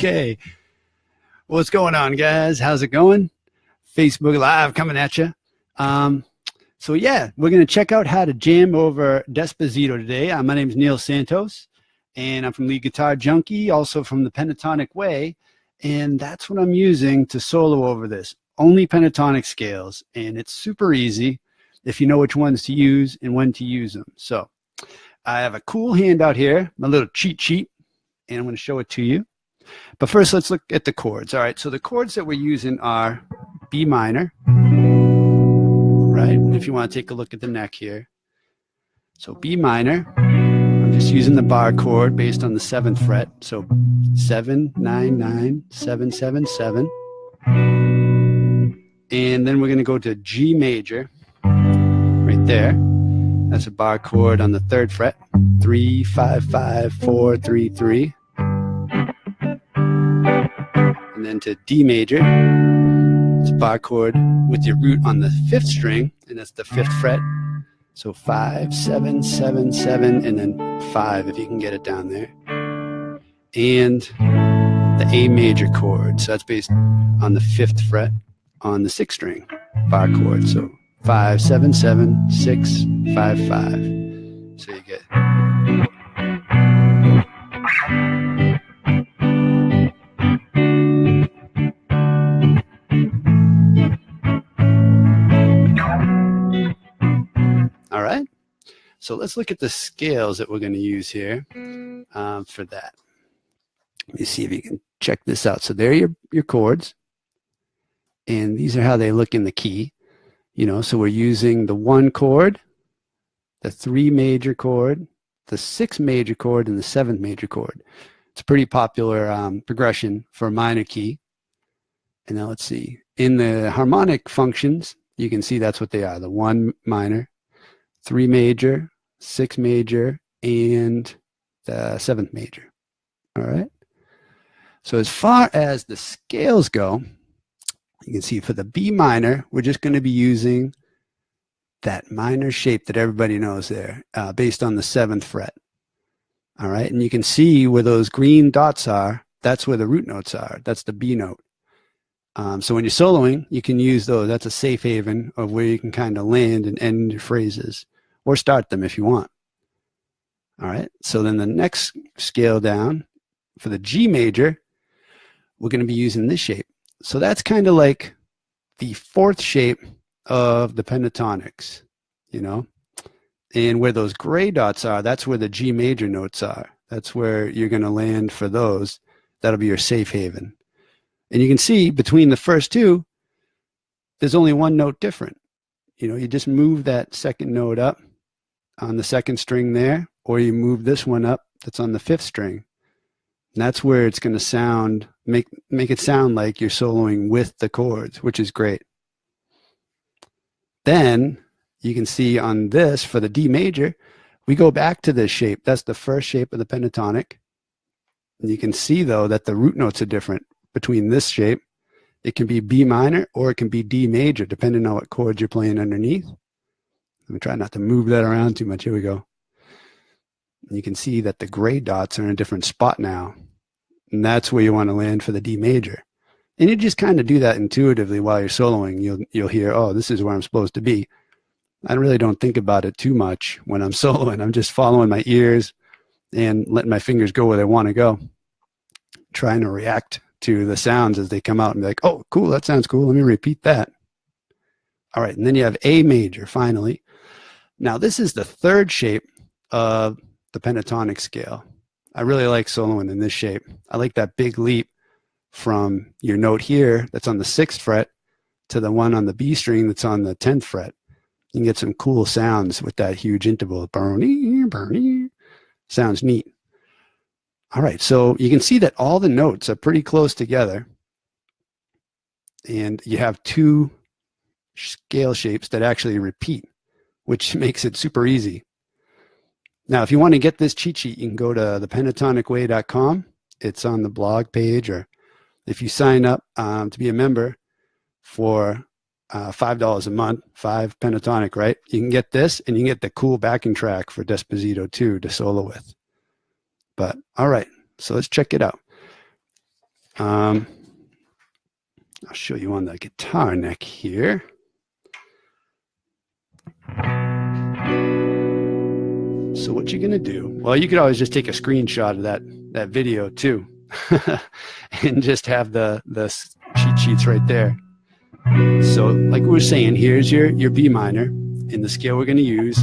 Okay. What's going on, guys? How's it going? Facebook Live coming at you. So yeah, we're going to check out how to jam over Despacito today. My name is Neil Santos, and I'm from Lead Guitar Junkie, also from the Pentatonic Way, and that's what I'm using to solo over this. Only pentatonic scales, and it's super easy if you know which ones to use and when to use them. So I have a cool handout here, my little cheat sheet, and I'm going to show it to you. But first, let's look at the chords. All right, so the chords that we're using are B minor, right? If you want to take a look at the neck here. So B minor, I'm just using the bar chord based on the 7th fret. So 7, 9, 9, 7, 7, 7. And then we're going to go to G major, right there. That's a bar chord on the 3rd fret. 3, 5, 5, 4, 3, 3. And then to D major, it's a bar chord with your root on the 5th string, and that's the 5th fret. So 5, 7, 7, 7, and then 5 if you can get it down there. And the A major chord, so that's based on the 5th fret on the 6th string, bar chord. So 5, 7, 7, 6, 5, 5. So you get. All right, so let's look at the scales that we're going to use here for that. Let me see if you can check this out. So there are your chords, and these are how they look in the key. You know, so we're using the 1 chord, the 3 major chord, the 6 major chord, and the 7th major chord. It's a pretty popular progression for a minor key. And now let's see. In the harmonic functions, you can see that's what they are. The 1 minor, 3 major, 6 major, and the 7th major. All right. So as far as the scales go, you can see for the B minor, we're just going to be using that minor shape that everybody knows there, based on the 7th fret. All right, and you can see where those green dots are, that's where the root notes are. That's the B note. So when you're soloing, you can use those. That's a safe haven of where you can kind of land and end your phrases, or start them if you want. All right, so then the next scale down for the G major, we're going to be using this shape. So that's kind of like the 4th shape of the pentatonics, you know, and where those gray dots are, that's where the G major notes are. That's where you're going to land for those. That'll be your safe haven. And you can see between the first two, there's only one note different. You know, you just move that 2nd note up on the 2nd string there, or you move this one up that's on the 5th string. And that's where it's going to sound, make it sound like you're soloing with the chords, which is great. Then you can see on this, for the D major, we go back to this shape. That's the 1st shape of the pentatonic. And you can see, though, that the root notes are different between this shape. It can be B minor or it can be D major, depending on what chords you're playing underneath. Let me try not to move that around too much. Here we go. And you can see that the gray dots are in a different spot now. And that's where you want to land for the D major. And you just kind of do that intuitively while you're soloing. You'll hear, oh, this is where I'm supposed to be. I really don't think about it too much when I'm soloing. I'm just following my ears and letting my fingers go where they want to go. Trying to react to the sounds as they come out and be like, oh, cool, that sounds cool. Let me repeat that. All right, and then you have A major, finally. Now, this is the 3rd shape of the pentatonic scale. I really like soloing in this shape. I like that big leap from your note here that's on the 6th fret to the one on the B string that's on the 10th fret. You can get some cool sounds with that huge interval. Burny, burny. Sounds neat. All right, so you can see that all the notes are pretty close together. And you have 2 scale shapes that actually repeat, which makes it super easy. Now, if you want to get this cheat sheet, you can go to thepentatonicway.com. It's on the blog page, or if you sign up to be a member for $5 a month, 5 pentatonic, right? You can get this, and you can get the cool backing track for Despacito too to solo with. But all right, so let's check it out. I'll show you on the guitar neck here. So what you're going to do, well, you could always just take a screenshot of that video too and just have the cheat sheets right there. So like we were saying, here's your B minor, and the scale we're going to use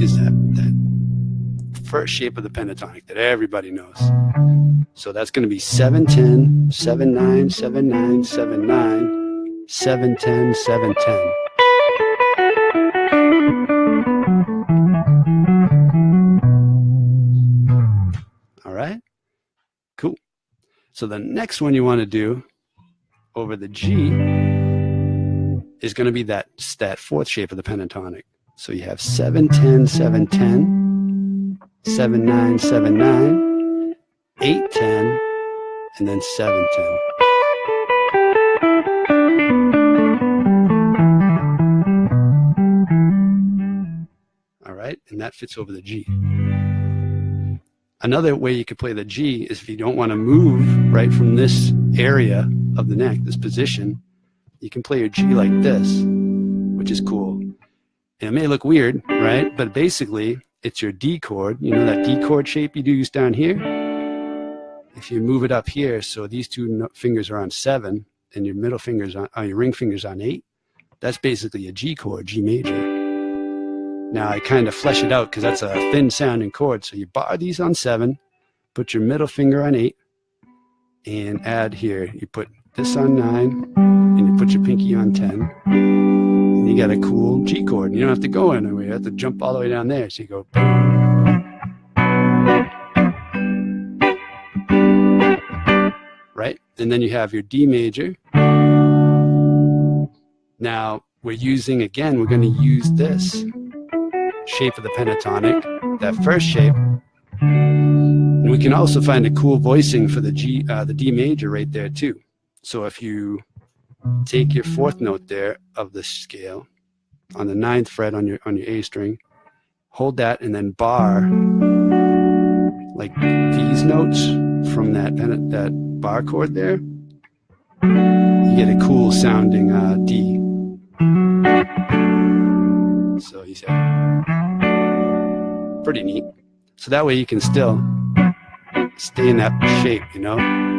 is that 1st shape of the pentatonic that everybody knows. So that's going to be 7-10, 7-9, 7-9, 7-9, 7-10, 7-10. All right, cool. So the next one you want to do over the G is going to be that 4th shape of the pentatonic. So you have 7-10, 7-10, 7-9, 7-9, 8-10, and then 7-10. All right, and that fits over the G. Another way you could play the G is if you don't want to move right from this area of the neck, this position, you can play your G like this, which is cool. And it may look weird, right? But basically, it's your D chord. You know that D chord shape you use down here? If you move it up here, so these 2 fingers are on 7, and your middle fingers on, your ring fingers on 8, that's basically a G chord, G major. Now I kind of flesh it out because that's a thin sounding chord. So you bar these on 7, put your middle finger on 8, and add here. You put this on 9, and you put your pinky on 10. And you got a cool G chord. You don't have to go anywhere. You have to jump all the way down there. So you go. Right? And then you have your D major. Now we're going to use this shape of the pentatonic, that first shape. And we can also find a cool voicing for the D major right there too. So if you take your fourth note there of the scale on the 9th fret on your A string, hold that and then bar like these notes from that bar chord there, you get a cool sounding D. So you say, pretty neat. So that way you can still stay in that shape, you know.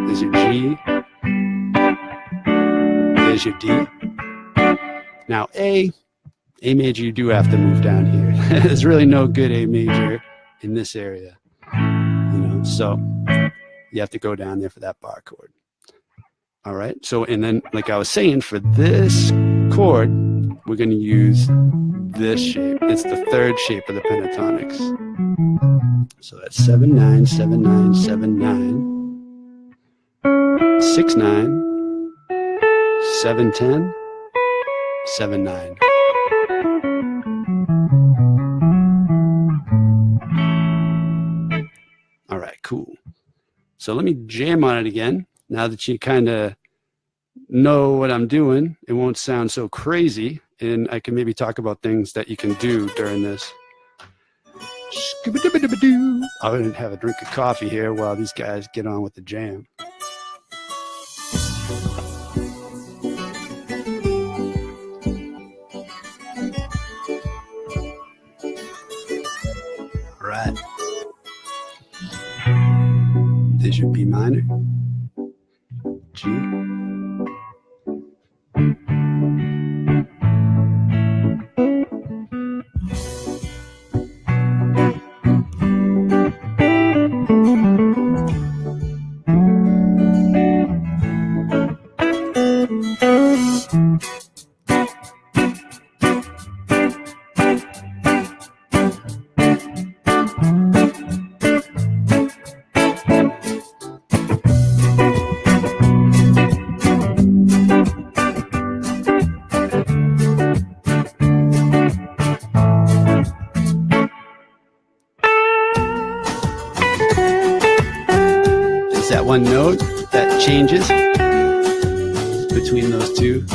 There's your G, there's your D. Now A major, you do have to move down here. There's really no good A major in this area, you know, so you have to go down there for that bar chord. All right, so, and then like I was saying, for this chord, we're going to use this shape. It's the third shape of the pentatonics. So that's 7 9 7 9 7 9 6 9 7 10 7 9. All right, cool. So let me jam on it again. Now that you kind of know what I'm doing, it won't sound so crazy, and I can maybe talk about things that you can do during this. I'm going to have a drink of coffee here while these guys get on with the jam. All right. There's your B minor, G, that one note that changes between those two.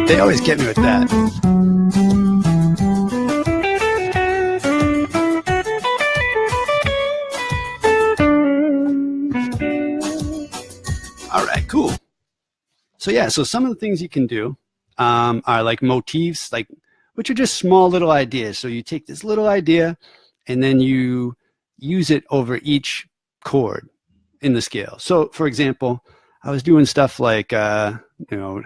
They always get me with that. All right, cool. So yeah, so some of the things you can do are like motifs, like, which are just small little ideas. So you take this little idea and then you use it over each chord in the scale. So for example, I was doing stuff like, you know,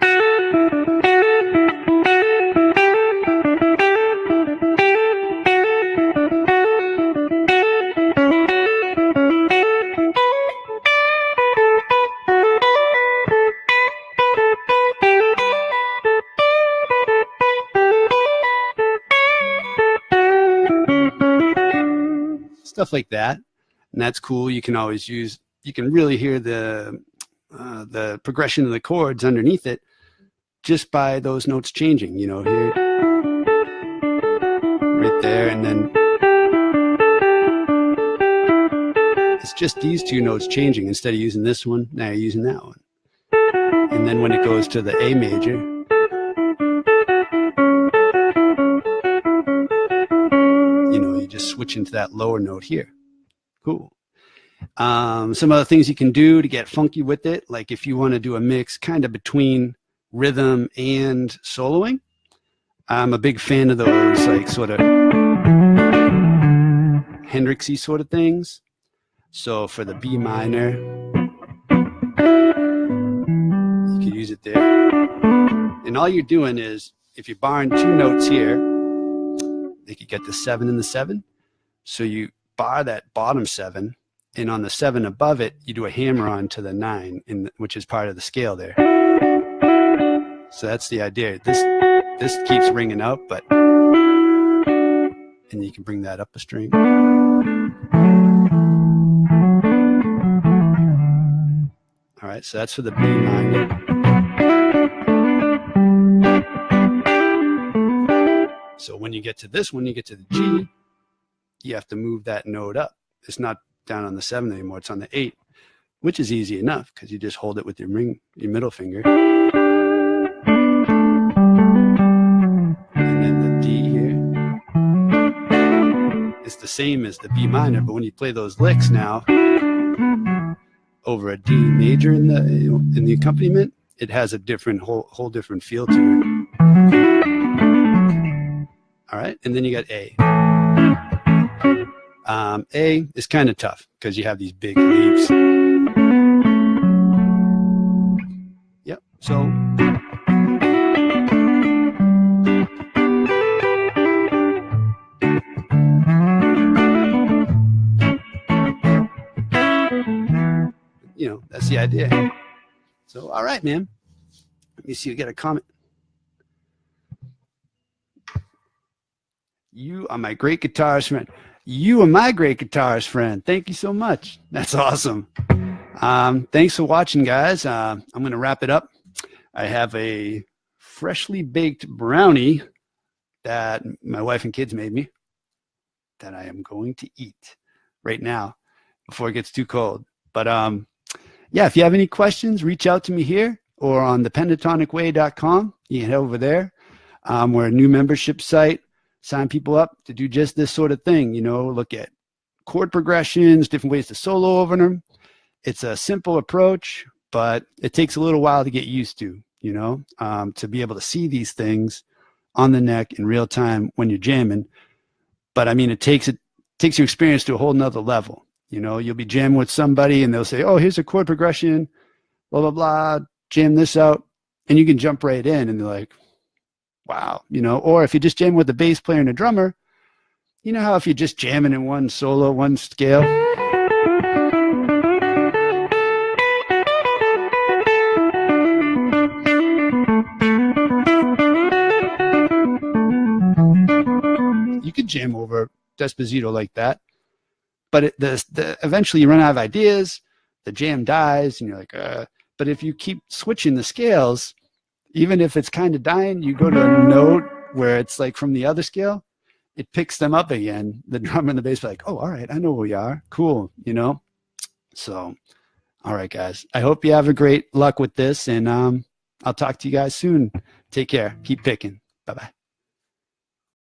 stuff like that, and that's cool. You can always use, you can really hear the progression of the chords underneath it. just by those notes changing, you know, here, right there, and then it's just these two notes changing. Instead of using this one, now you're using that one. And then when it goes to the A major, you know, you just switch into that lower note here. Cool. Some other things you can do to get funky with it, like if you want to do a mix kind of between rhythm and soloing, I'm a big fan of those like sort of Hendrixy sort of things. So for the B minor, you can use it there. And all you're doing is, if you're barring two notes here, you could get the 7 and the 7. So you bar that bottom 7, and on the 7 above it, you do a hammer on to the 9, which is part of the scale there. So that's the idea. This keeps ringing out, but, and you can bring that up a string. All right, so that's for the B minor. So when you get to this one, you get to the G, you have to move that note up. It's not down on the 7 anymore, it's on the 8, which is easy enough because you just hold it with your middle finger. And then the D here, it's the same as the B minor, but when you play those licks now over a D major in the accompaniment, it has a different whole different feel to it. All right, and then you got A. A is kind of tough because you have these big leaps. Yep. So you know, that's the idea. So all right, man. Let me see. You got a comment. You are my great guitarist friend. You are my great guitarist friend. Thank you so much. That's awesome. Thanks for watching, guys. I'm going to wrap it up. I have a freshly baked brownie that my wife and kids made me that I am going to eat right now before it gets too cold. But yeah, if you have any questions, reach out to me here or on the pentatonicway.com. You can head over there. We're a new membership site. Sign people up to do just this sort of thing, you know, look at chord progressions, different ways to solo over them. It's a simple approach, but it takes a little while to get used to, you know, to be able to see these things on the neck in real time when you're jamming. But I mean, it takes your experience to a whole nother level. You know, you'll be jamming with somebody and they'll say, oh, here's a chord progression, blah, blah, blah, jam this out. And you can jump right in and they're like, wow, you know, or if you just jam with a bass player and a drummer, you know how if you're just jamming in one solo, one scale, you could jam over Despacito like that, but eventually you run out of ideas, the jam dies, and you're like, but if you keep switching the scales, even if it's kind of dying, you go to a note where it's like from the other scale, it picks them up again. The drum and the bass are like, oh, all right, I know where we are. Cool, you know? So, all right, guys. I hope you have a great luck with this, and I'll talk to you guys soon. Take care. Keep picking. Bye-bye.